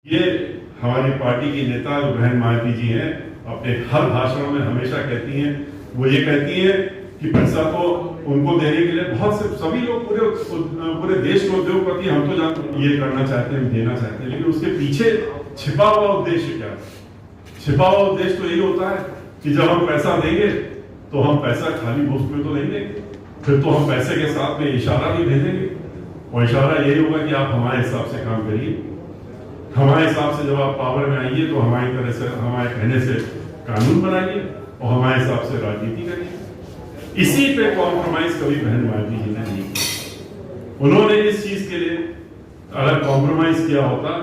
ये हमारी पार्टी की नेता जो बहन मायावती जी हैं, अपने हर भाषणों में हमेशा कहती हैं, वो ये कहती हैं कि पैसा तो उनको देने के लिए बहुत से सभी लोग पूरे देश के उद्योगपति हम तो जानते ये करना चाहते हैं, देना चाहते हैं, लेकिन उसके पीछे छिपा हुआ उद्देश्य क्या है? छिपा हुआ उद्देश्य तो यही होता है कि जब हम पैसा देंगे तो हम पैसा खाली मुफ्त में तो नहीं देंगे, फिर तो हम पैसे के साथ में इशारा भी भेजेंगे और इशारा यही होगा कि आप हमारे हिसाब से काम करिए, हमारे हिसाब से जब आप पावर में आइए तो हमारी तरह से, हमारे कहने से कानून बनाइए और हमारे हिसाब से राजनीति करिए। इसी पे कॉम्प्रोमाइज कभी बहन मायावती जी ने नहीं किया। उन्होंने इस चीज के लिए अगर कॉम्प्रोमाइज किया होता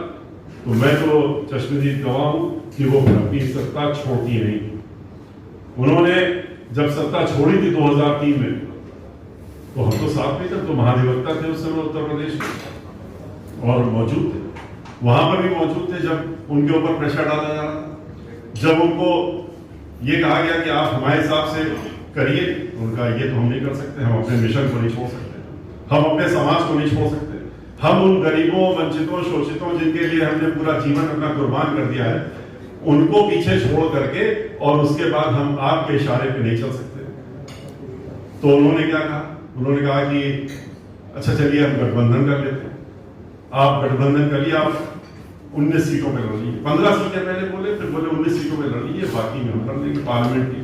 तो मैं तो चश्मदीद गवाह हूं कि वो अपनी सत्ता छोड़ती नहीं। उन्होंने जब सत्ता छोड़ी थी 2003 में, तो हम तो साथ में थे, तो महाधिवक्ता थे उस समय उत्तर प्रदेश में और मौजूद थे, वहां पर भी मौजूद थे जब उनके ऊपर प्रेशर डाला जा रहा था, जब उनको ये कहा गया कि आप हमारे हिसाब से करिए। उनका ये तो हम नहीं कर सकते, हम अपने मिशन को नहीं छोड़ सकते, हम अपने समाज को नहीं छोड़ सकते, हम उन गरीबों, वंचितों, शोषितों जिनके लिए हमने पूरा जीवन अपना कुर्बान कर दिया है, उनको पीछे छोड़ करके और उसके बाद हम आपके इशारे पे नहीं चल सकते। तो उन्होंने क्या कहा? उन्होंने कहा कि अच्छा चलिए हम गठबंधन कर लेते हैं, आप गठबंधन करिए, आप 19 सीटों पे लड़ लीजिए। 15 सीटें पहले बोले, फिर बोले 19 सीटों पे लड़ लीजिए, बाकी में हम कर लेंगे पार्लियामेंट की।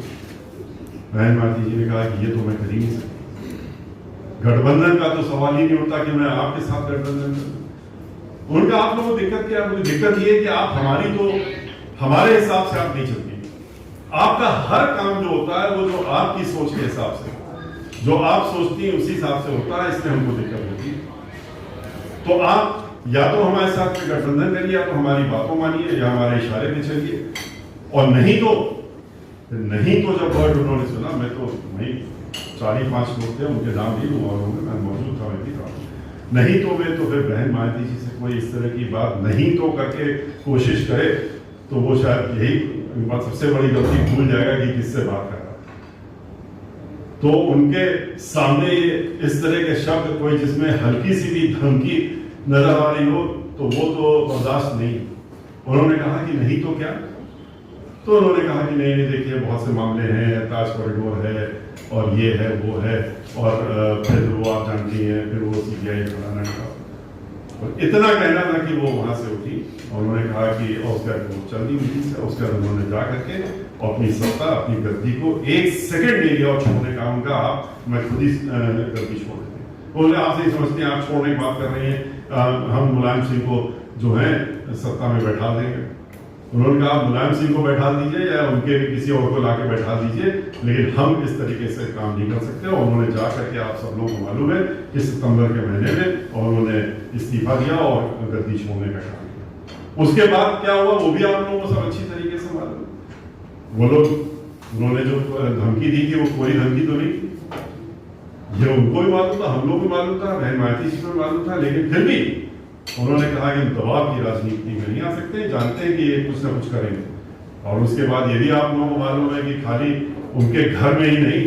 बहन मायावती जी ने कहा कि ये तो मैं कर ही नहीं सकती, गठबंधन का तो सवाल ही नहीं उठता कि मैं आपके साथ गठबंधन करूं। उनका आप लोगों को दिक्कत क्या? मुझे दिक्कत ये है कि आप हमारी तो हमारे हिसाब से आप नहीं चलती, आपका हर काम जो होता है वो जो आपकी सोच के हिसाब से, जो आप सोचती हैं उसी हिसाब से होता है, इसमें हमको दिक्कत होती है। तो आप या तो हमारे साथ गठबंधन करिए, या तो हमारी बातों मानिए, या हमारे इशारे पे चलिए, और नहीं तो जब वर्ड उन्होंने सुना, मैं तो नहीं 4-5 लोग थे, उनके नाम भी मैं मौजूद था, मैं भी था, नहीं तो मैं तो फिर बहन मायावती जी से कोई इस तरह की बात नहीं तो करके कोशिश करे तो वो शायद यही बात सबसे बड़ी गलती भूल जाएगा कि किससे बात कर रहा है। तो उनके सामने इस तरह के शब्द कोई जिसमें हल्की सी भी धमकी नजर आ रही हो तो वो तो बर्दाश्त नहीं। उन्होंने कहा कि नहीं तो क्या? तो उन्होंने कहा कि नहीं देखिए बहुत से मामले हैं, ताज कॉरिडोर है और ये है वो है, और फिर वो आप जानती हैं, फिर वो CBI बनाना का, और इतना कहना था कि वो वहां से उठी और उन्होंने कहा कि उसका चल रही मीटिंग से, उसके बाद उन्होंने जा करके अपनी सत्ता, अपनी गद्दी को 1 सेकंड नहीं लिया और छोड़ने का उनका आप मैं खुद ही गद्दी छोड़ देती। बोले आपसे ही समझते हैं, आप छोड़ने की बात कर रही हैं, हम मुलायम सिंह को जो है सत्ता में बैठा देंगे। उन्होंने कहा मुलायम सिंह को बैठा दीजिए या उनके किसी और को लाके बैठा दीजिए, लेकिन हम इस तरीके से काम नहीं कर सकते। और उन्होंने जा करके, आप सब लोगों को मालूम है कि सितंबर के महीने में और उन्होंने इस्तीफा दिया और गद्दी छोड़ने का काम किया। उसके बाद क्या हुआ वो भी आप लोगों को सब अच्छी तरीके से मालूम। वो लोग, उन्होंने जो धमकी दी थी वो कोई धमकी तो नहीं थी, ये उनको भी मालूम था, हम लोग भी मालूम था, बहन मायावती जी को भी मालूम था, लेकिन फिर भी उन्होंने कहा कि दबाव की राजनीति में नहीं आ सकते, जानते हैं कि ये कुछ ना कुछ करेंगे। और उसके बाद ये भी आप लोगों को मालूम है कि खाली उनके घर में ही नहीं,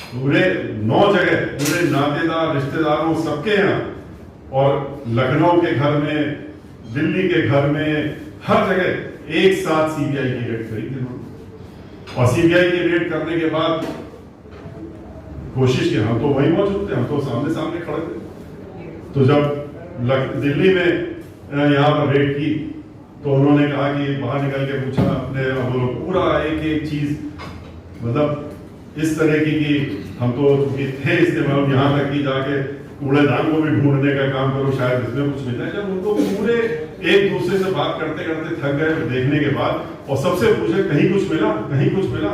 पूरे 9 जगह, पूरे नातेदार, रिश्तेदारों, सबके यहाँ, और लखनऊ के घर में, दिल्ली के घर में, हर जगह एक साथ CBI की रेड करी थी उन्होंने। और CBI की रेड करने के बाद कोशिश की, हम तो वहीं मौजूद थे, हम तो सामने सामने खड़े थे। तो जब दिल्ली में यहाँ पर रेड की तो उन्होंने कहा कि बाहर निकल के पूछा अपने, वो लोग पूरा एक चीज, मतलब इस तरह की हम तो थे इस्तेमाल, यहाँ तक कि जाके कूड़ेदान को भी ढूंढने का काम करो, शायद इसमें कुछ मिल जाए। जब उनको पूरे एक दूसरे से बात करते करते थक गए देखने के बाद, और सबसे पूछे कहीं कुछ मिला, कहीं कुछ मिला,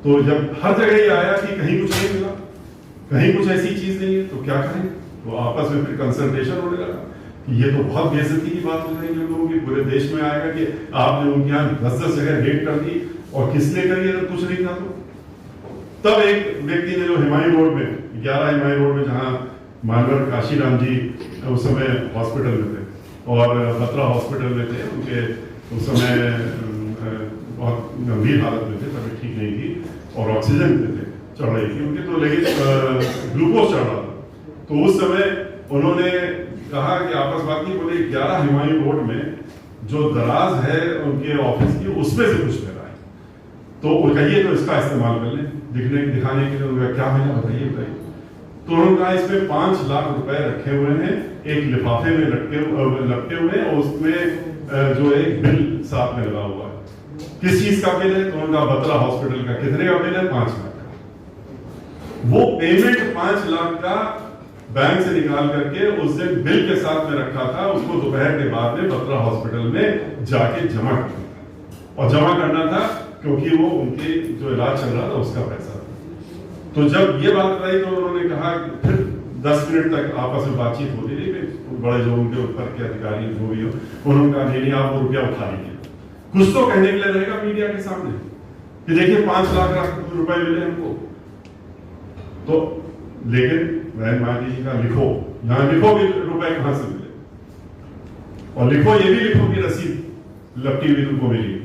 तो जब हर जगह ये आया कि कहीं कुछ नहीं मिला, कहीं कुछ ऐसी चीज नहीं है, तो क्या करें? तो आपस में फिर कंसल्टेशन होने लगा कि ये तो बहुत बेइज्जती की बात हो जाएगी उन लोगों की, पूरे देश में आएगा कि आपने उनके यहाँ 10-10 जगह रेड कर दी, और किस लिए करी अगर कुछ नहीं था तो। तब एक व्यक्ति ने, जो हिमायू रोड में, 11 हिमायू रोड में, जहाँ मानवर काशीराम जी उस समय हॉस्पिटल में थे और बत्रा हॉस्पिटल में थे, उनके उस समय बहुत गंभीर हालत में थे, तबीयत ठीक नहीं थी और ऑक्सीजन पे थे, चढ़ रही थी उनके, तो लेकिन ग्लूकोज चढ़ रहा था। तो उस समय उन्होंने कहा कि आपस बात की, बोले 11 हुमायूं रोड में जो दराज है उनके ऑफिस की, उसमें से कुछ मिला है, तो वो कहिए तो इसका इस्तेमाल कर लें दिखाने के लिए। उनका क्या मिला बताइए। तो उन्होंने कहा इसमें 5 लाख रुपए रखे हुए हैं, एक लिफाफे में लपटे हुए, और उसमें जो एक बिल साथ में लगा हुआ है। किस चीज का बिल है? तो उनका बत्रा हॉस्पिटल का। कितने का बिल है? 5 लाख का। वो पेमेंट 5 लाख का बैंक से निकाल करके उस दिन बिल के साथ में रखा था, उसको दोपहर के बाद में बत्रा हॉस्पिटल में जाके जमा करना था, और जमा करना था क्योंकि वो उनके जो इलाज चल रहा था उसका पैसा था। तो जब ये बात आई तो उन्होंने कहा, फिर 10 मिनट तक आपस में बातचीत होती रही, बड़े जो उनके ऊपर के अधिकारी जो भी हो, उन्होंने कहा नहीं आप वो रुपया उठा लीजिए, कुछ तो कहने के लिए रहेगा मीडिया के सामने कि देखिए 5 लाख रुपए मिले हमको। तो लेकिन बहन मायावती जी का लिखो, यहां लिखो कि रुपए कहां से मिले, और लिखो ये भी लिखो कि रसीद लपटी हुई तुमको मिली,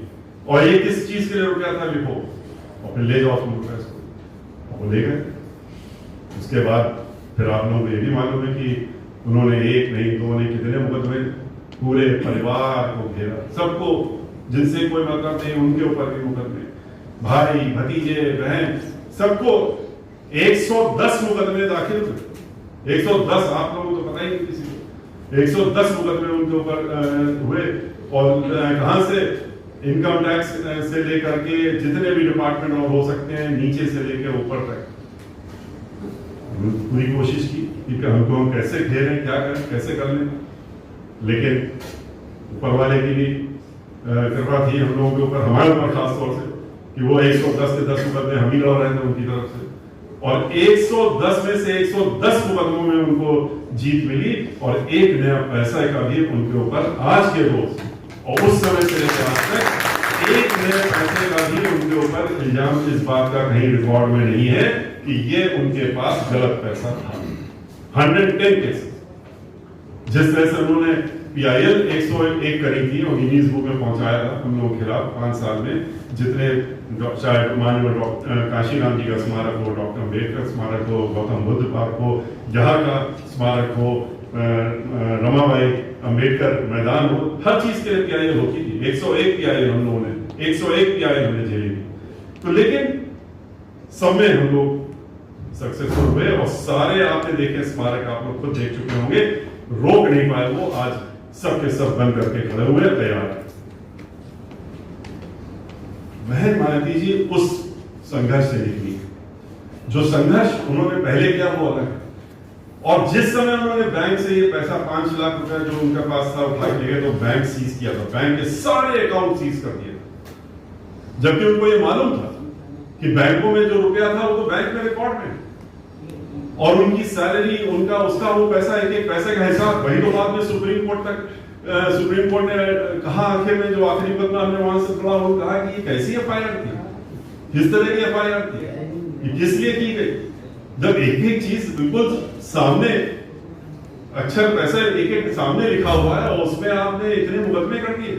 और ये किस चीज के लिए रुपया था लिखो, और फिर ले जाओ तुम रुपए इसको। वो ले गए। उसके बाद फिर आप लोगों को ये भी मालूम है कि उन्होंने 1 नहीं 2 नहीं कितने मुकदमे, पूरे परिवार को घेरा, सबको जिनसे कोई मतलब नहीं उनके ऊपर भी मुकदमे, भाई भतीजे बहन सबको 110 मुकदमे दाखिल हुए। 110, आप लोगों को तो पता ही नहीं किसी को, 110 मुकदमे उनके ऊपर हुए। और कहां से? इनकम टैक्स से लेकर के जितने भी डिपार्टमेंट और हो सकते हैं, नीचे से लेकर ऊपर तक पूरी कोशिश की कि हमको हम कैसे घेरें, क्या करें, कैसे कर लें। लेकिन ऊपर वाले की भी कृपा थी हम लोगों के ऊपर, हमारे ऊपर खास तौर से, कि वो 110 के 10 मुकदमे हम ही लड़ रहे थे उनकी तरफ से, और 110 में से 110 मुकदमों में उनको जीत मिली, और एक नया पैसा का भी उनके ऊपर आज के रोज और उस समय से लेकर आज तक एक नए पैसे का भी उनके ऊपर इल्जाम इस बात का कहीं रिकॉर्ड में नहीं है कि ये उनके पास गलत पैसा था। 110 केसेस जिस तरह से उन्होंने PIL 101 करी थी और गिनीज बुक में पहुंचाया था उन लोगों के खिलाफ 5 साल में, जितने चाहे माननीय काशीराम जी का स्मारक हो, डॉक्टर अम्बेडकर स्मारक हो, गौतम बुद्ध पार्क हो, यहाँ का स्मारक हो, रमाबाई अम्बेडकर मैदान हो, हर चीज के लिए PIL होती थी। 101 PIL हम लोगों ने, 101 PIL हमने झेली थी। तो लेकिन सब में हम लोग सक्सेसफुल हुए, और सारे आपने देखे स्मारक, आप लोग खुद देख चुके होंगे, रोक नहीं पाए वो, आज सबके सब बंद करके खड़े हुए तैयार है। बहन मायावती जी उस संघर्ष से निकली, जो संघर्ष उन्होंने पहले किया वो अलग है। और जिस समय उन्होंने बैंक से ये पैसा 5 लाख रुपए जो उनके पास था उठा के गए, तो बैंक सीज किया था, बैंक के सारे अकाउंट सीज कर दिए, जबकि उनको ये मालूम था कि बैंकों में जो रुपया था वो तो बैंक में रिकॉर्ड में, और उनकी सैलरी, उनका उसका वो पैसा, एक एक पैसे का हिसाब। वही तो बाद में सुप्रीम कोर्ट ने कहा आखिर में, जो आखिरी मुकदमा हमने वहां से पढ़ा, उन्होंने कहा कि ये कैसी FIR थी, किस तरह की FIR थी, ये किस लिए की गई, जब एक एक चीज बिल्कुल सामने, अक्षर पैसा एक एक सामने लिखा हुआ है, और उसमें आपने इतने मुकदमे कर दिए।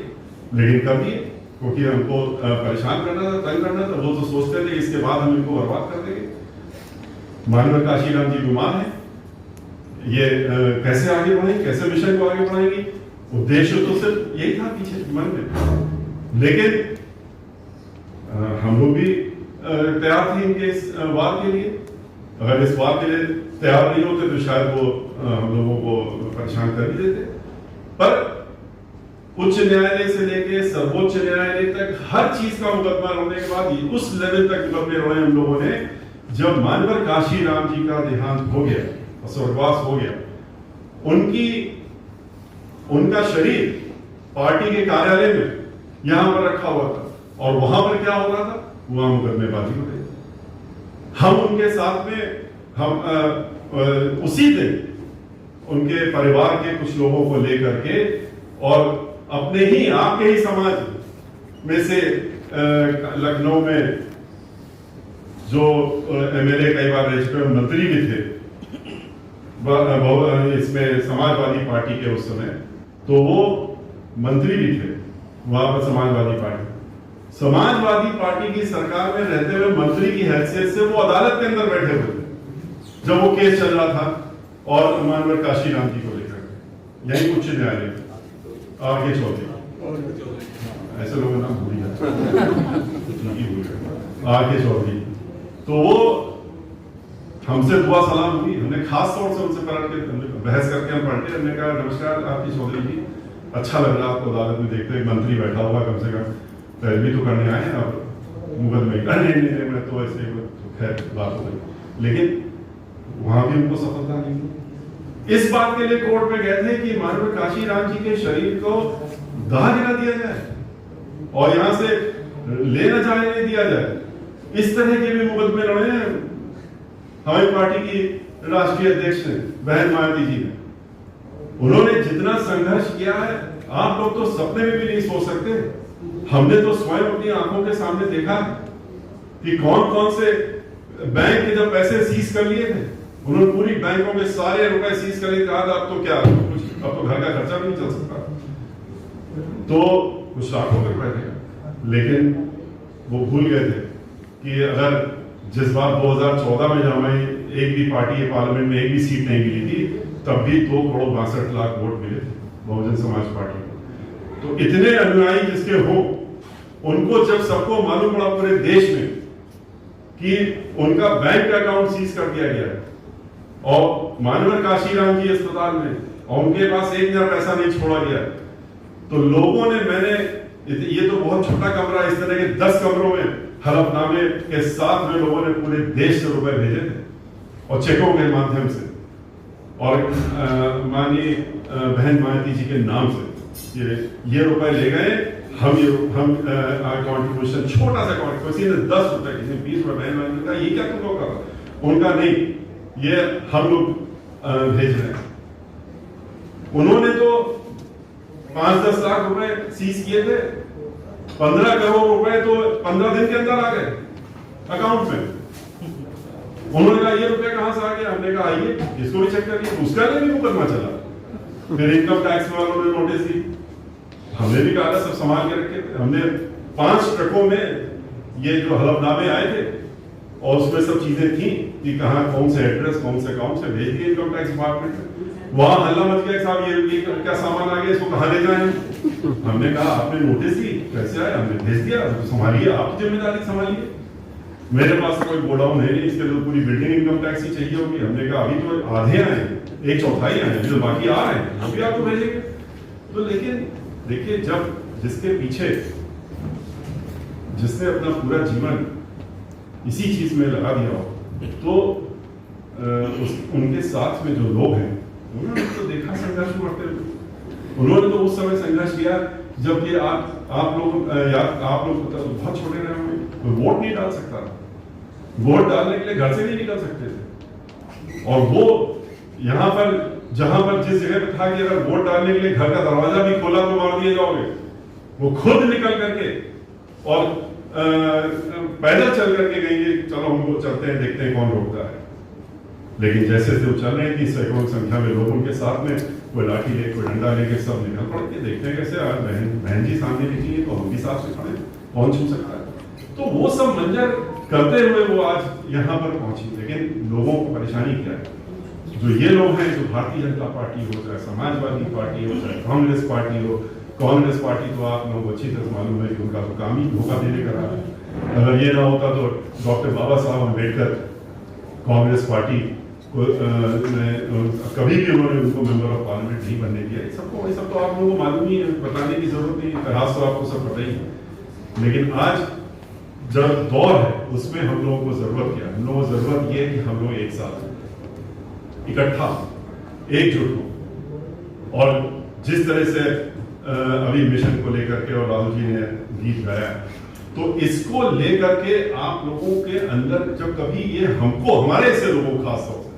लेकिन कर दिए क्योंकि हमको परेशान करना था, तंग करना था। वो तो सोचते थे इसके बाद हम इनको बर्बाद कर देंगे। माननीय काशीराम जी बीमार है, ये कैसे आगे बढ़ेंगे, कैसे मिशन को आगे बढ़ाएंगे, उद्देश्य तो सिर्फ यही था पीछे मन में। लेकिन हम लोग भी तैयार थे इनके इस वार के लिए। अगर इस वार के लिए तैयार नहीं होते तो शायद वो हम लोगों को परेशान कर ही देते। पर उच्च न्यायालय से लेके सर्वोच्च न्यायालय तक हर चीज का मुकदमा होने के बाद उस लेवल तक मुकदमे रोए हम लोगों ने। जब मानवर काशीराम जी का देहांत हो गया और स्वर्गवास हो गया, उनका शरीर पार्टी के कार्यालय में यहां पर रखा हुआ था, और वहां पर क्या हो रहा था, वहां मुकदमेबाजी हो रही। हम उनके साथ में, हम उसी दिन उनके परिवार के कुछ लोगों को लेकर के, और अपने ही आपके ही समाज में से लखनऊ में जो MLA कई बार रजिस्टर्ड मंत्री भी थे इसमें समाजवादी पार्टी के उस समय, तो वो मंत्री भी थे वहां पर समाजवादी पार्टी की सरकार में रहते हुए मंत्री की हैसियत से वो अदालत के अंदर बैठे हुए थे जब वो केस चल रहा था, और मानवर काशीराम जी को लेकर। यही उच्च न्यायालय आर के चौधरी, ऐसे लोगों नाम भूल जाते आर के चौधरी। तो वो हमसे दुआ सलाम हुई, हमने खास तौर से उनसे पलट के बहस करके हम पलटे, हमने कहा नमस्कार आर.के. चौधरी जी, अच्छा लग रहा आपको अदालत में देखते एक मंत्री बैठा हुआ, कम से कम पैरवी तो करने आए हैं आप मुकदमे। नहीं मैं तो ऐसे खैर बात हो गई, लेकिन वहां भी उनको सफलता नहीं मिली। इस बात के लिए कोर्ट में गए थे कि माननीय काशी राम जी के शरीर को दाह गिरा दिया जाए और यहां से ले न जाने नहीं दिया जाए। इस तरह के भी मुकदमे लड़े हैं हमारी पार्टी की राष्ट्रीय अध्यक्ष ने, बहन मायावती जी ने। उन्होंने जितना संघर्ष किया है आप लोग तो सपने में भी नहीं सोच सकते। हमने तो स्वयं अपनी आंखों के सामने देखा कि कौन कौन से बैंक के जब पैसे सीज कर लिए थे, उन्होंने पूरी बैंकों के सारे रुपए सीज कर लिए, कहा था अब तो क्या कुछ, अब तो घर का खर्चा भी नहीं चल सकता, तो कुछ लाखों में रुपए। लेकिन वो भूल गए थे कि अगर जिस बार 2014 में जब हमें एक भी पार्टी पार्लियामेंट में एक भी सीट नहीं मिली थी, तब भी 2,62,00,000 वोट मिले थे बहुजन समाज पार्टी को। तो इतने अनुयायी जिसके हो, उनको जब सबको मालूम पड़ा पूरे देश में कि उनका बैंक अकाउंट सीज कर दिया गया और मानवर काशीराम जी अस्पताल में और उनके पास एक नया पैसा नहीं छोड़ा गया, तो लोगों ने, मैंने ये तो बहुत छोटा कमरा, इस तरह के 10 कमरों में हलफनामे के साथ में लोगों ने पूरे देश से रुपए भेजे थे और चेकों के माध्यम से, और माननीय बहन मायावती जी के नाम से ये रुपए ले गए। हम कंट्रीब्यूशन, छोटा सा कंट्रीब्यूशन, किसी ने 10 रुपए, किसी ने 20 रुपए, बहन मायावती का ये क्या तुम लोग कर, उनका नहीं, ये हम लोग भेज रहे हैं। उन्होंने तो 5-10 लाख रुपए सीज किए थे, 15 करोड़ रुपए तो 15 दिन के अंदर आ गए अकाउंट में। उन्होंने कहा ये रुपया कहां से आ गया, हमने कहा आइए इसको भी चेक करिए, उसका भी मुकदमा चला। फिर इनकम टैक्स वालों ने नोटिस दी, हमने भी कहा सब संभाल के रखे। हमने 5 ट्रकों में ये जो हलफनामे आए थे और उसमें सब चीजें थी कि कहां कौन से एड्रेस कौन से अकाउंट से भेज दिए इनकम टैक्स डिपार्टमेंट में। वहां हल्ला मच गया, साहब ये क्या सामान आ गया, इसको कहां ले जाए। हमने कहा आपने नोटिस दी, कैसे आया, हमने भेज दिया, तो संभालिए, आपकी जिम्मेदारी संभालिए। मेरे पास कोई गोडाउन है नहीं, इसके लिए पूरी बिल्डिंग इनकम टैक्स ही चाहिए होगी। हमने कहा अभी तो आधे आए, 1/4 आए, जो बाकी आ रहे हैं अभी आपको भेजेंगे। तो लेकिन देखिए, जब जिसके पीछे, जिसने अपना पूरा जीवन इसी चीज में लगा दिया हो, तो उनके साथ में जो लोग हैं उन्होंने तो देखा संघर्ष करते हुए। उन्होंने तो उस समय संघर्ष किया जबकि आप लोग बहुत छोटे रहे होंगे, वोट नहीं डाल सकता, वोट डालने के लिए घर से नहीं निकल सकते थे। और वो यहाँ पर, जहां पर जिस जगह पे था कि अगर वोट डालने के लिए घर का दरवाजा भी खोला तो मार दिए जाओगे, वो खुद निकल करके और पैदल चल करके गएंगे, चलो हम चलते हैं, देखते हैं कौन रोकता है। लेकिन जैसे वो चल रहे थे, सैकड़ों संख्या में लोग उनके साथ में, कोई लाठी ले, कोई डंडा लेके, सब निकल पड़ के देखते हैं कैसे आज बहन जी सामने निकली है तो हम भी साथ से खड़े, कौन छू सकता है। तो वो सब मंजर करते हुए वो आज यहाँ पर पहुंची। लेकिन लोगों को परेशानी क्या है, जो ये लोग हैं, जो भारतीय जनता पार्टी हो, चाहे समाजवादी पार्टी हो, चाहे कांग्रेस पार्टी हो, कांग्रेस पार्टी तो आप लोगों को अच्छी तरह मालूम है कि उनका तो काम ही धोखा देने का रहा है। अगर ये ना होता तो डॉक्टर बाबा साहब अम्बेडकर कांग्रेस पार्टी को कभी भी उन्होंने उनको मेंबर ऑफ पार्लियामेंट नहीं बनने दिया। सबको, ये सब तो आप लोगों को मालूम ही है, बताने की जरूरत नहीं, इतिहास तो आपको सब पता ही है। लेकिन आज जब दौर है उसमें हम लोगों को जरूरत क्या है, हम लोगों को जरूरत ये है कि हम लोग एक साथ इकट्ठा एकजुट हो। और जिस तरह से अभी मिशन को लेकर के और राहुल जी ने गीत गाया, तो इसको लेकर के आप लोगों के अंदर जब कभी ये हमको, हमारे से लोगों खास तौर से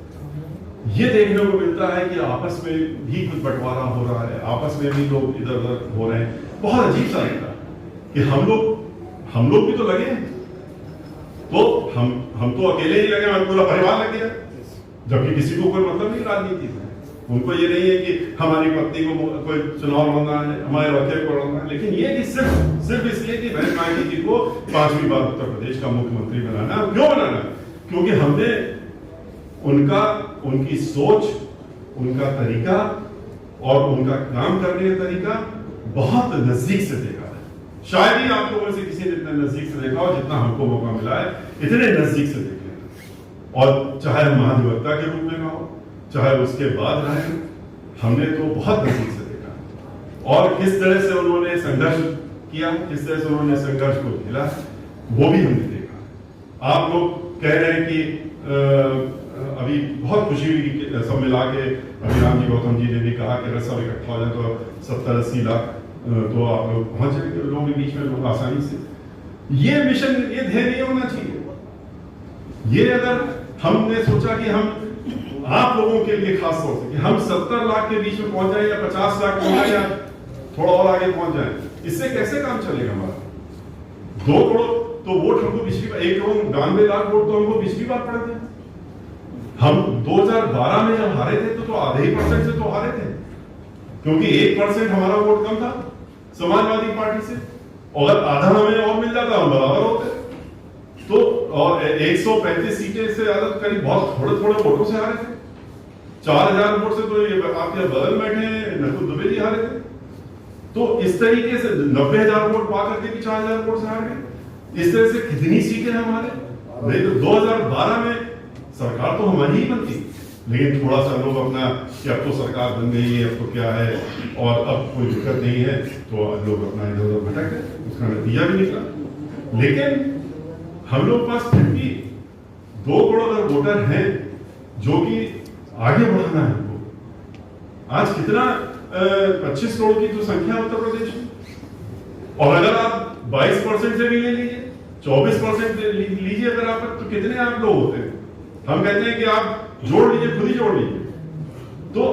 ये देखने को मिलता है कि आपस में भी कुछ बंटवारा हो रहा है, आपस में भी लोग इधर उधर हो रहे हैं, बहुत अजीब सा लगता है कि हम लोग भी तो लगे हैं। तो हम तो अकेले ही लगे, पूरा परिवार लग गया, जबकि किसी को कोई मतलब नहीं राजनीति से। उनको ये नहीं है कि हमारी पत्नी को कोई चुनाव लड़ना है, हमारे बच्चे को लड़ना है, लेकिन ये कि सिर्फ इसलिए कि बहन मायावती जी को 5वीं बार उत्तर प्रदेश का मुख्यमंत्री बनाना है। क्यों बनाना है? क्योंकि हमने उनकी सोच, उनका तरीका और उनका काम करने का तरीका बहुत नजदीक से देखा है। शायद ही आप लोगों से किसी ने इतना नजदीक से देखा हो जितना हमको मौका मिला है इतने नजदीक से देखने। और चाहे महाधिवक्ता के रूप में ना हो, चाहे उसके बाद रहे, हमने तो बहुत नजदीक से देखा और किस तरह से उन्होंने संघर्ष किया, किस तरह से उन्होंने संघर्ष को झेला, वो भी हमने देखा। आप लोग कह रहे हैं कि अभी बहुत खुशी हुई कि सब मिला के अभी राम जी गौतम जी ने भी कहा कि अगर सब इकट्ठा हो जाए तो 70-80 लाख तो आप लोग पहुंच जाएंगे लोगों के बीच में, लोग आसानी से। ये मिशन, ये ध्येय नहीं होना चाहिए। ये अगर हमने सोचा कि हम आप लोगों के लिए खास तौर से कि हम 70 लाख के बीच में पहुंच जाए या 50 लाख पहुंच जाए या थोड़ा और आगे पहुंच जाए, इससे कैसे काम चलेगा हमारा? 2 करोड़ तो वोट हमको पिछली बार, 1 करोड़ 92 लाख वोट तो हमको पिछली बार पड़े थे। हम 2012 में जब हारे थे तो आधे ही % से तो हारे थे, क्योंकि 1% हमारा वोट कम था समाजवादी पार्टी से, और आधा हमें और मिल जाता हम बराबर होते। तो और 135 सीटें से ज्यादा करीब बहुत थोड़े थोड़े वोटों से हारे थे। 4000 वोट से तो ये आपके बगल बैठे नकुल दुबे जी हारे थे। तो इस तरीके से 90,000 वोट पा करके भी 4000 वोट से हार गए। इस तरह से कितनी सीटें हैं हमारे? नहीं तो 2012 में सरकार तो हमारी ही बनती, लेकिन थोड़ा सा लोग अपना कि अब तो सरकार बन गई है, अब तो क्या है और अब कोई दिक्कत नहीं है, तो लोग अपना इधर उधर भटक गए, उसका नतीजा भी निकला। लेकिन हम लोग पास फिर भी 2 करोड़ अगर वोटर हैं जो कि आगे बढ़ाना है हमको। आज कितना 25 करोड़ की तो संख्या उत्तर प्रदेश में, और अगर आप 22% से भी ले लीजिए, 24% लीजिए अगर आप, तो कितने आप लोग होते हैं? हम कहते हैं कि आप जोड़ लीजिए, खुद ही जोड़ लीजिए। तो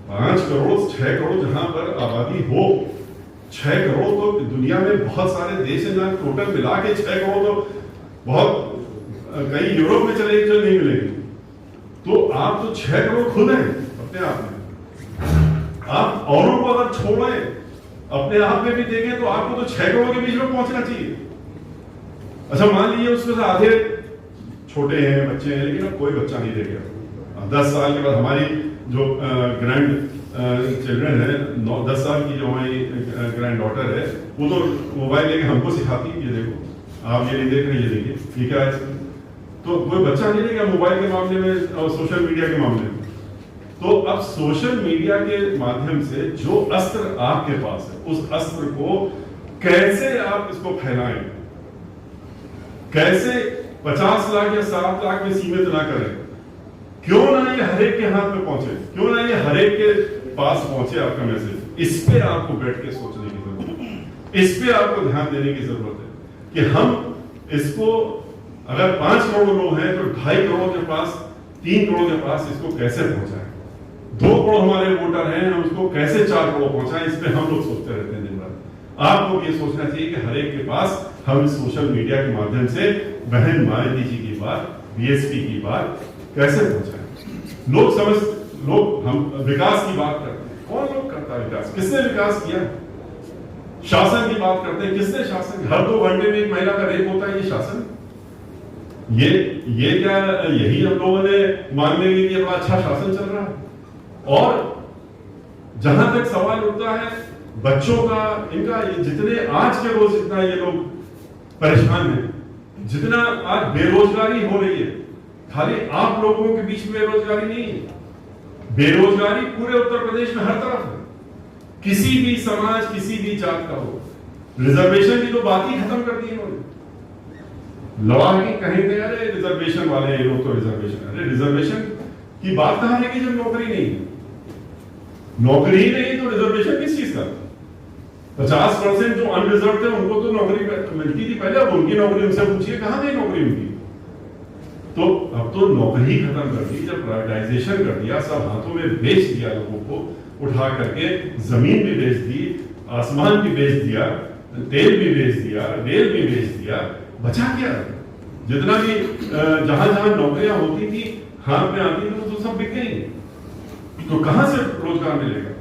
5 करोड़ 6 करोड़ जहां पर आबादी हो, 6 करोड़ तो दुनिया में बहुत सारे देश हैं जहां टोटल मिला के 6 करोड़ तो बहुत, कई यूरोप में चले जो नहीं मिलेंगे। तो आप तो 6 करोड़ खुद हैं अपने आप में। आप औरों को अगर छोड़ें, अपने आप में भी देखें, तो आपको तो 6 करोड़ के बीच में पहुंचना चाहिए। अच्छा मान लीजिए उसमें से आधे छोटे हैं, बच्चे हैं, लेकिन अब कोई बच्चा नहीं रह गया। 10 साल के बाद हमारी जो ग्रैंड चिल्ड्रन है, 10 साल की जो हमारी ग्रैंड डॉटर है, वो तो मोबाइल लेके हमको सिखाती है, ये देखो आप ये नहीं देख रहे, ये देखिए ये क्या है। तो कोई बच्चा नहीं रहेगा मोबाइल के मामले में और सोशल मीडिया के मामले में। तो अब सोशल मीडिया के माध्यम से जो अस्त्र आपके पास है, उस अस्त्र को कैसे आप इसको फैलाएं, कैसे 50 लाख या 7 लाख में सीमित ना करें। क्यों ना ये हरेक के हाथ में पहुंचे, क्यों ना ये हरेक के पास पहुंचे आपका मैसेज। इस पे आपको बैठ के सोचने की जरूरत है, इस पे आपको ध्यान देने की जरूरत है कि हम इसको, अगर 5 करोड़ लोग हैं तो 2.5 करोड़ के पास, 3 करोड़ के पास इसको कैसे पहुंचाएं। 2 करोड़ हमारे वोटर हैं, हम उसको कैसे 4 करोड़ पहुंचाएं, इस पे हम लोग सोचते रहते हैं दिन रात। आपको ये सोचना चाहिए कि हरेक के पास हम सोशल मीडिया के माध्यम से बहन मायावती जी की बात, बीएसपी की बात कैसे पहुंचाएं। लोग हम विकास की बात करते हैं, कौन लोग करता है विकास? किसने विकास किया? शासन की बात करते हैं, किसने शासन? हर 2 घंटे में एक महिला का रेप होता है, ये शासन? ये क्या यही हम लोगों ने मानने के लिए बड़ा अच्छा शासन चल रहा है? और जहां तक सवाल उठता है बच्चों का, इनका, ये जितने आज के रोज जितना ये लोग परेशान हैं, जितना आज बेरोजगारी हो रही है, खाली आप लोगों के बीच में बेरोजगारी नहीं है, बेरोजगारी पूरे उत्तर प्रदेश में हर तरफ है। किसी भी समाज, किसी भी जात का हो। रिजर्वेशन की तो बात ही खत्म कर दी इन्होंने। लड़ा की कहीं गए, अरे रिजर्वेशन वाले ये लोग तो रिजर्वेशन, अरे रिजर्वेशन की बात कहां रहेगी जब नौकरी नहीं है? नौकरी ही नहीं तो रिजर्वेशन किस चीज का? 50% जो अनरिजर्व थे उनको तो नौकरी मिलती थी पहले, अब उनकी नौकरी उनसे पूछिए कहां गई नौकरी उनकी। तो अब तो नौकरी ही खत्म कर दी, जब प्राइवेटाइजेशन कर दिया, सब हाथों में बेच दिया, लोगों को उठा करके जमीन भी बेच दी, आसमान भी बेच दिया, तेल भी बेच दिया, रेल भी बेच दिया, बचा क्या? जितना भी जहां जहां नौकरियां होती थी, हाथ में आती थी, तो सब बिक गई। तो कहां से रोजगार मिलेगा?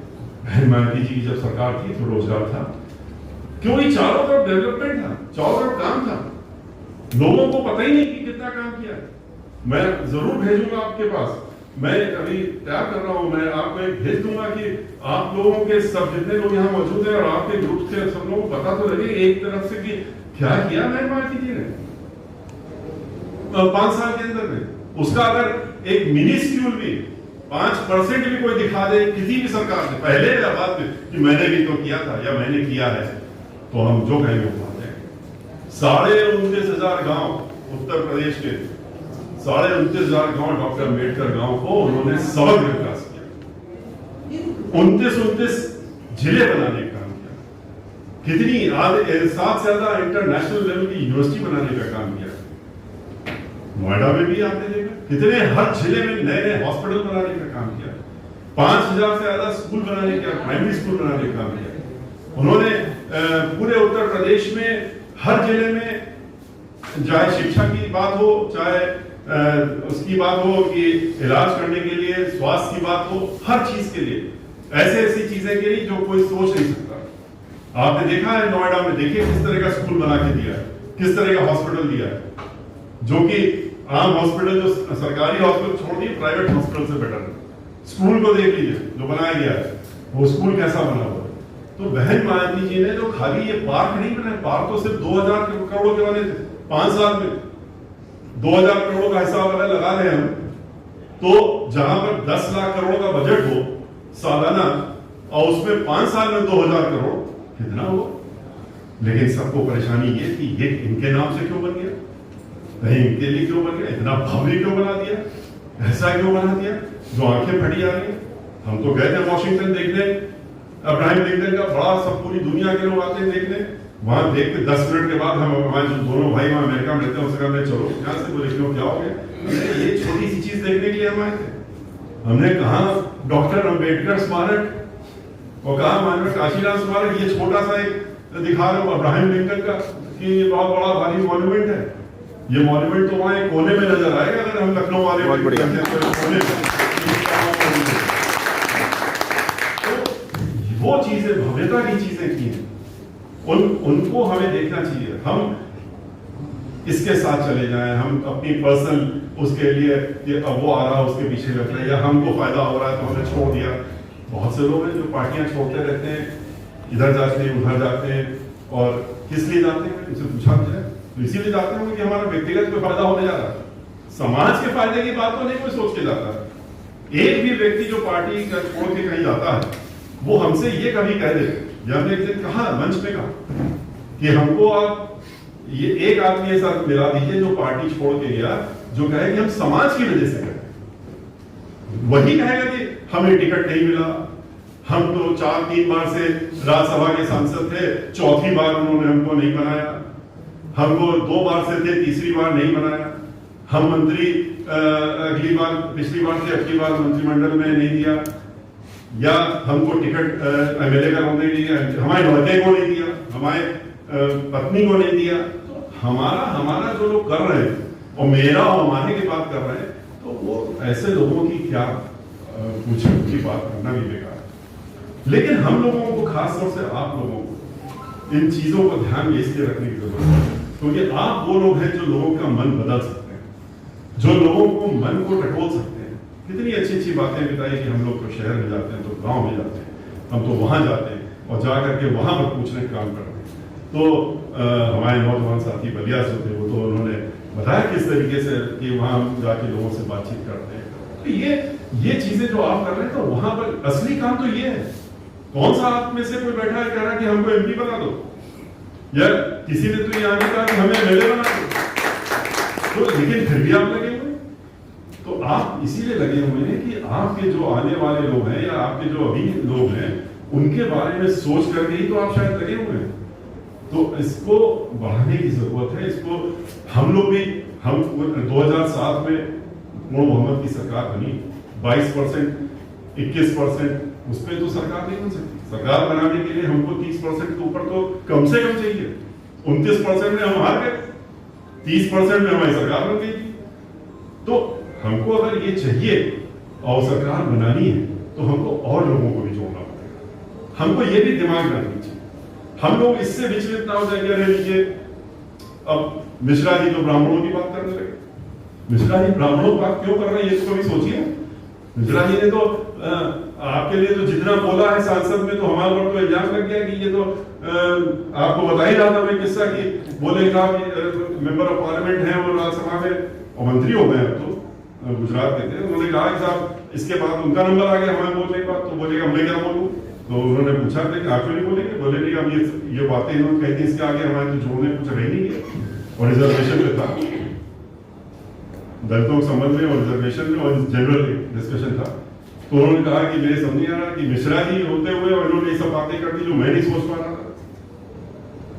बहन मायावती जी की जब सरकार थी तो रोजगार था, क्योंकि चारों तरफ डेवलपमेंट था, चारों तरफ काम था, लोगों को पता ही नहीं कि कितना काम किया। मैं जरूर भेजूंगा आपके पास मैं अभी तैयार कर रहा हूँ, मैं आपको एक भेज दूंगा कि आप लोगों के सब जितने लोग यहाँ मौजूद हैं और आपके ग्रुप के सब लोगों को पता तो लगे एक तरफ से कि क्या किया मैं मायावती जी ने 5 साल के अंदर में। उसका अगर एक मिनिस्क्यूल भी 5% भी कोई दिखा दे किसी भी सरकार ने पहले या बाद में कि मैंने भी तो किया था या मैंने किया है, तो हम जो कहेंगे वो बात है। 29,500 गांव उत्तर प्रदेश के 29,500 गांव डॉक्टर अम्बेडकर गांव को उन्होंने समग्र विकास किया। 29 जिले बनाने का काम किया। कितनी 7 से ज्यादा इंटरनेशनल लेवल की यूनिवर्सिटी बनाने का काम किया। नोएडा में भी आपने देखा कितने हर जिले में नए नए हॉस्पिटल बनाने का काम किया। 5,000 से ज्यादा स्कूल बनाने का, प्राइमरी स्कूल बनाने का काम किया उन्होंने। पूरे उत्तर प्रदेश में हर जिले में, चाहे शिक्षा की बात हो, चाहे उसकी बात हो कि इलाज करने के लिए, स्वास्थ्य की बात हो, हर चीज के लिए ऐसी चीजें के लिए जो कोई सोच नहीं सकता। आपने देखा है नोएडा में, देखिए किस तरह का स्कूल बना के दिया है, किस तरह का हॉस्पिटल दिया है, जो कि आम हॉस्पिटल, जो सरकारी हॉस्पिटल छोड़ दिए प्राइवेट हॉस्पिटल से बेटर है। स्कूल को देख लीजिए जो बनाया गया है, वो स्कूल कैसा बना हुआ है। तो बहन मायावती जी ने जो खाली ये पार्क नहीं बनाए, पार्क तो सिर्फ 2,000 करोड़ के बने थे 5 साल में। 2,000 करोड़ का हिसाब अगर लगा लें हम, तो जहां पर 10 लाख करोड़ का बजट हो सालाना और उसमें 5 साल में 2,000 करोड़, कितना हो। लेकिन सबको परेशानी ये कि ये इनके नाम से क्यों बन गया, नहीं इनके लिए क्यों बन गया, इतना भव्य क्यों बना दिया, ऐसा क्यों बना दिया, जो आंखें फटी आ रही है। हम तो गए थे वॉशिंगटन देखने, अब्राहम लिंकन का बड़ा, सब पूरी दुनिया के लोग आते हैं देखने। वहां देख के 10 मिनट के बाद हम, हमारे जो दोनों भाई वहां अमेरिका में रहते हैं, उससे कहा चलो यहाँ से, बोले क्यों, क्या हो गया। ये छोटी सी चीज देखने के लिए हम आए थे। हमने कहा डॉक्टर अम्बेडकर स्मारक और कहा मानव काशीराम स्मारक, ये छोटा सा एक दिखा रहे हो अब्राहम लिंकन का कि ये बहुत बड़ा भारी मॉन्यूमेंट है। ये मॉन्यूमेंट तो वहां एक कोने में नजर आएगा अगर हम लखनऊ वाले कोने में। वो चीजें, भव्यता की चीजें की हैं, उनको हमें देखना चाहिए। हम इसके साथ चले जाएं, हम अपनी पर्सनल उसके लिए अब वो आ रहा है उसके पीछे लग रहे हैं, या हमको फायदा हो रहा है तो हमने छोड़ दिया। बहुत से लोग हैं जो पार्टियां छोड़ते रहते हैं, इधर जाते हैं उधर जाते हैं, और किस लिए जाते हैं उनसे पूछा जाए तो इसीलिए जाते हैं कि हमारा व्यक्तिगत कोई फायदा होने जा रहा है। समाज के फायदे की बात तो नहीं कोई सोच के जाता है। एक भी व्यक्ति जो पार्टी छोड़ के कहीं जाता है वो हमसे ये कभी कह दे, हमने एक दिन कहा मंच पे कहा कि हमको आप ये एक आदमी ऐसा मिला दीजिए जो पार्टी छोड़ के गया, जो कहे कि हम समाज की वजह से गए। वही कहेगा कि हमें टिकट नहीं मिला, हम तो 4-3 बार से राज्यसभा के सांसद थे, 4थी बार उन्होंने हमको नहीं बनाया, हमको 2 बार से थे, 3री बार नहीं बनाया, हम मंत्री अगली बार, पिछली बार से अगली बार मंत्रिमंडल में नहीं दिया, या हमको टिकट एमएलए का नहीं दिया, हमारे लड़के को नहीं दिया, हमारे पत्नी को नहीं दिया। तो हमारा जो लोग कर रहे हैं और मेरा और हमारे की बात कर रहे हैं, तो वो ऐसे लोगों की क्या पूछे, उनकी बात करना भी बेकार है। लेकिन हम लोगों को, खासतौर से आप लोगों को, इन चीजों को ध्यान में इसलिए रखने की जरूरत है क्योंकि आप वो लोग हैं जो लोगों का मन बदल सकते हैं, जो लोगों को मन को टटोल सकते हैं। कितनी अच्छी अच्छी बातें बताई कि हम लोग तो शहर में जाते हैं, तो गांव में जाते हैं, हम तो वहां जाते हैं और जा करके वहां पर पूछने का काम करते हैं। तो हमारे नौजवान साथी बलिया से थे, वो तो उन्होंने बताया किस तरीके से कि वहां जाके लोगों से बातचीत करते हैं। तो ये चीजें जो आप कर रहे हैं, तो वहां पर असली काम तो ये है। कौन सा आप में से कोई बैठा है कह रहा है कि हमको एमपी बना दो, या किसी ने तो ये आगे कहा कि हमें एमएलए बना दो, तो लेकिन फिर भी आप लगे हुए। तो आप इसीलिए लगे हुए हैं कि आपके जो आने वाले लोग हैं या आपके जो अभी लोग हैं उनके बारे में सोच करके ही तो आप शायद लगे हुए हैं। तो इसको बढ़ाने की जरूरत है। इसको हम लोग भी, हम 2007 में पूर्ण बहुमत की सरकार बनी, 22%, 21%, उस पर तो सरकार नहीं बन सकती। सरकार बनाने के लिए हमको 30% के ऊपर तो कम से कम चाहिए। 29% में हम हार गए, 30% में हमारी सरकार बन गई। तो हमको अगर ये चाहिए और सरकार बनानी है तो हमको और लोगों को भी जोड़ना पड़ेगा। हमको ये भी दिमाग में रखनी चाहिए। हम लोग इससे विचलित ना हो जाएंगे, अरे लीजिए अब मिश्रा जी तो ब्राह्मणों की बात करने लगे। मिश्रा जी ब्राह्मणों की बात क्यों कर रहे हैं, ये तो कभी सोचिए। मिश्रा जी ने तो आपके लिए तो जितना बोला है सांसद में, तो हमारे ऊपर तो इल्जाम लग गया कि ये तो आपको बता ही रहा था मैं किस्सा कि बोले कहा कि मेंबर ऑफ पार्लियामेंट हैं वो राज्यसभा में और मंत्री हो गए, अब तो गुजरात के थे, उन्होंने कहा कि साहब इसके बाद उनका नंबर आ गया हमें बोलने के बाद, तो बोलेगा मैं क्या बोलूँ, तो उन्होंने पूछा था कि आप क्यों नहीं बोलेंगे, बोले नहीं अब ये बातें इन्होंने कही थी, इसके आगे हमारे तो जोड़ने कुछ रह नहीं है। और रिजर्वेशन में था, दलितों के संबंध में और रिजर्वेशन में और जनरल डिस्कशन था, तो उन्होंने कहा कि मेरे समझ नहीं आ रहा कि मिश्रा जी होते हुए और इन्होंने ये सब बातें कर दी जो मैं नहीं सोच पा रहा था।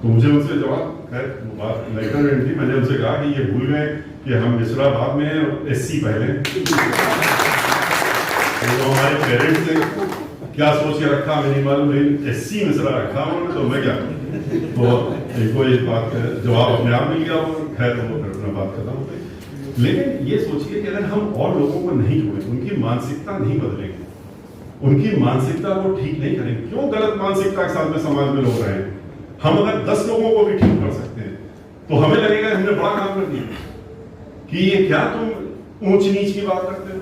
तो मुझे उनसे जवाब, खैर बात लेकर थी, मैंने उनसे कहा कि ये भूल गए कि हम मिश्रा बाद में हैं और SC पहले। तो हमारे पेरेंट्स ने क्या सोच के रखा हमें नहीं मालूम, लेकिन SC मिश्रा रखा उन्होंने, तो मैं क्या, तो इनको इस बात का जवाब अपने आप मिल गया और खैर वो अपना बात खत्म हो गई। लेकिन ये सोचिए कि अगर हम और लोगों को नहीं जोड़ें, उनकी मानसिकता नहीं बदलेंगे, उनकी मानसिकता को ठीक नहीं करेंगे, क्यों गलत मानसिकता के साथ में समाज में लोग रहे हैं, हम अगर 10 लोगों को भी ठीक कर सकते हैं तो हमें लगेगा हमने बड़ा काम कर दिया। कि ये क्या तुम ऊंच नीच की बात करते हो,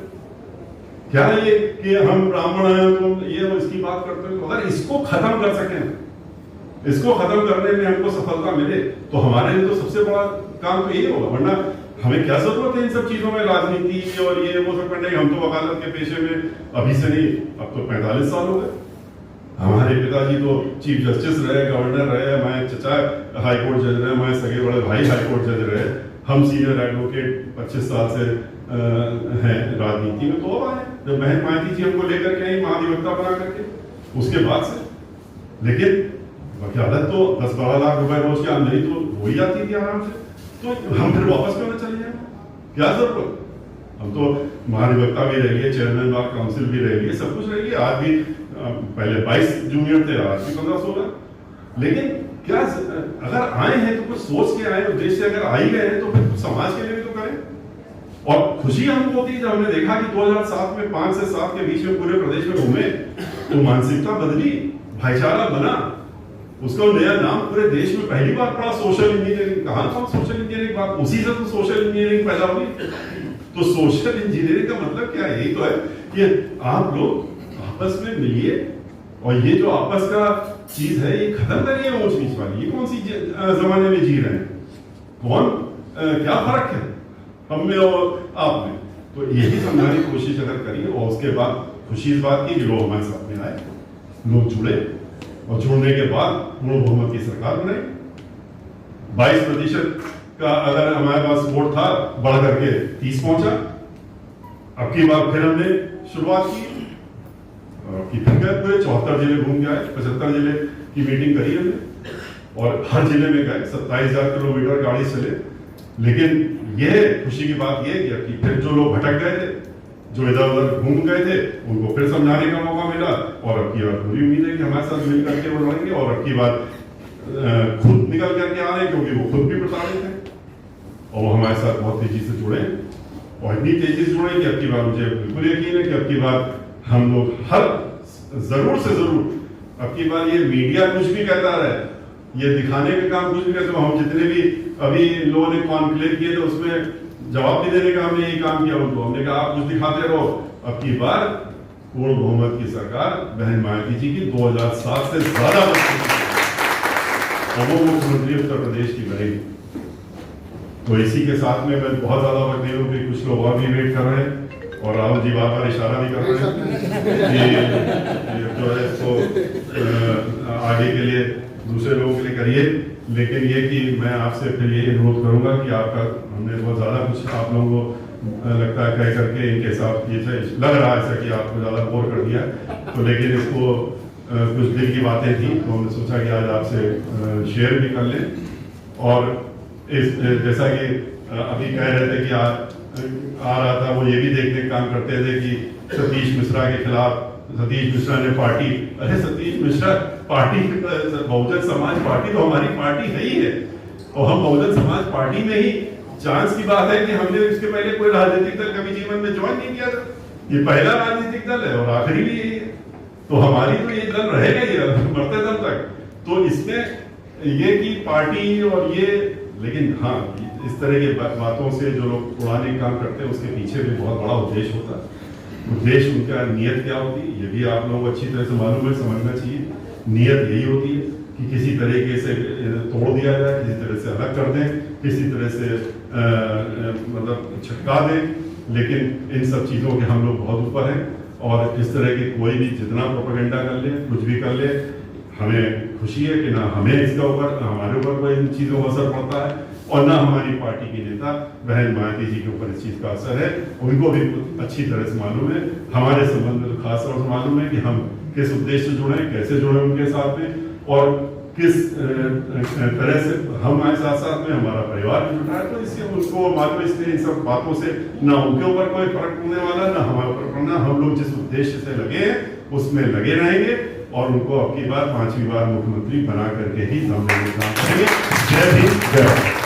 क्या ये कि हम ब्राह्मण हैं तुम ये इसकी बात करते हो, अगर इसको खत्म कर सकें, इसको खत्म करने में हमको सफलता मिले तो हमारे लिए तो सबसे बड़ा काम तो यही होगा। वरना हमें क्या जरूरत है इन सब चीजों में, राजनीति और ये वो सब करने की। हम तो वकालत के पेशे में अभी से नहीं, अब तो 45 साल हो गए। हमारे पिताजी तो चीफ जस्टिस रहे, गवर्नर रहे, मैं चचा हाई कोर्ट जज रहे, मैं सगे बड़े भाई हाई कोर्ट जज रहे, हम सीनियर एडवोकेट 25 साल से हैं राजनीति में। तो अब आए जब बहन माइती जी हमको लेकर के आई महाधिवक्ता बना करके, उसके बाद से, लेकिन वकालत तो 10-12 लाख रुपए रोज की आमदनी तो हो ही जाती थी आराम से, तो हम फिर वापस क्यों ना चले जाए, क्या जरूरत। हम तो महाधिवक्ता भी रह लिए, चेयरमैन बार काउंसिल भी रह लिए, सब कुछ रह लिए। आज भी पहले 22 जूनियर थे, आज भी 15-16। लेकिन क्या अगर आए हैं तो कुछ सोच के आए, उद्देश्य से अगर आ ही गए हैं तो फिर समाज के लिए भी तो करें। और खुशी हमको होती है जब हमने देखा कि 2007 में 5 से 7 के बीच में पूरे प्रदेश में घूमे तो मानसिकता बदली, भाईचारा बना, उसका नया नाम पूरे देश में पहली बार पड़ा सोशल इंजीनियरिंग। कहां था सोशल इंजीनियरिंग, बात उसी से तो सोशल इंजीनियरिंग पैदा हुई। तो सोशल इंजीनियरिंग का मतलब क्या है, यही तो है कि आप लोग आपस में मिलिए और ये जो आपस का चीज है ये खत्म करिए, ऊंच नीच वाली। ये कौन सी जमाने में जी रहे हैं, कौन क्या फर्क है हम में और आप में। तो यही समझाने की कोशिश अगर करिए और उसके बाद खुशी इस बात की लोग हमारे साथ में आए, लोग जुड़े और जुड़ने के बाद पूर्ण बहुमत की सरकार बनाई। 22% का अगर हमारे पास वोट था बढ़ करके 30 पहुंचा। अब की बार फिर हमने शुरुआत की कि फिर गए पूरे 74 जिले घूम के आए, 75 जिले की मीटिंग करी हमने और हर जिले में गए, 27,000 किलोमीटर गाड़ी चले। लेकिन यह खुशी की बात यह कि फिर जो लोग भटक गए थे, जो इधर उधर घूम गए थे, उनको फिर समझाने का मौका मिला। और अब की बार पूरी उम्मीद है कि हमारे साथ मिल करके वो लड़ेंगे और अब की बार खुद निकल करके आ रहे हैं, क्योंकि वो खुद भी प्रताड़ित हैं और वो हमारे साथ बहुत तेजी से जुड़े और इतनी तेजी से जुड़े कि अब की बार मुझे बिल्कुल यकीन है कि अब की बार हम लोग हर जरूर से जरूर अब की बार ये मीडिया कुछ भी कहता रहे, ये दिखाने का काम कुछ भी कहते, हम जितने भी अभी लोगों ने कॉन्क्लेव किए थे उसमें जवाब भी देने का हमने यही काम किया उनको। हमने कहा आप कुछ दिखाते रहो, अब की बार पूर्ण बहुमत की सरकार बहन मायावती जी की 2007 से ज्यादा और वो मुख्यमंत्री उत्तर प्रदेश की बनेगी। तो इसी के साथ में मैं बहुत ज्यादा वक्त नहीं हूँ कि कुछ लोग और भी वेट कर रहे हैं और राहुल जी बार बार इशारा भी कर रहे हैं कि जो है इसको आगे के लिए दूसरे लोगों के लिए करिए। लेकिन ये कि मैं आपसे फिर ये अनुरोध करूंगा कि आपका हमने बहुत ज्यादा कुछ आप लोगों को लगता है कह करके इनके साथ ये लग रहा है ऐसा कि आपको ज्यादा बोर कर दिया, तो लेकिन इसको कुछ दिल की बातें थी तो हमने सोचा कि आज आपसे शेयर भी कर लें। और इस जैसा कि अभी कह रहे थे कि आ रहा था, वो ये भी देखने का काम करते थे कि सतीश मिश्रा के खिलाफ सतीश मिश्रा ने पार्टी, अरे सतीश मिश्रा पार्टी, बहुजन समाज पार्टी तो हमारी पार्टी है ही है और हम बहुजन समाज पार्टी में ही चांस की बात है कि हमने इसके पहले कोई राजनीतिक दल कभी जीवन में ज्वाइन नहीं किया था। ये पहला राजनीतिक दल है और आखिरी भी यही है, तो हमारी तो ये दल रहेगा ही मरते दल तक। तो इसमें ये कि पार्टी और ये, लेकिन हाँ इस तरह की बातों से जो लोग उड़ाने का काम करते हैं उसके पीछे भी बहुत बड़ा उद्देश्य होता है। उद्देश्य उनका नियत क्या होती है ये भी आप लोगों को अच्छी तरह से मालूम है, समझना चाहिए। नियत यही होती है कि किसी तरीके से तोड़ दिया जाए, किसी तरह से अलग कर दें, किसी तरह से मतलब छटका दें। लेकिन इन सब चीज़ों के हम लोग बहुत ऊपर हैं और इस तरह के कोई भी जितना प्रोपेगेंडा कर ले, कुछ भी कर ले, हमें खुशी है कि ना हमें इसका ऊपर हमारे ऊपर कोई इन चीज़ों का असर पड़ता है और ना हमारी पार्टी की नेता बहन मायावती जी के ऊपर इस चीज़ का असर है। उनको भी अच्छी तरह से मालूम है, हमारे संबंध में तो खास तौर से मालूम है कि हम किस उद्देश्य से जुड़े, कैसे जुड़े उनके साथ में और किस तरह से हम आए साथ साथ में हमारा परिवार भी जुटा है। तो इससे उनको मालूम है, इसलिए इन सब बातों से ना उनके ऊपर कोई फर्क पड़ने वाला, ना हमारे ऊपर पड़ना। हम लोग जिस उद्देश्य से लगे हैं उसमें लगे रहेंगे और उनको अब की बार 5वीं बार मुख्यमंत्री बना करके ही हम लोग काम करेंगे। जय हिंद, जय भारत।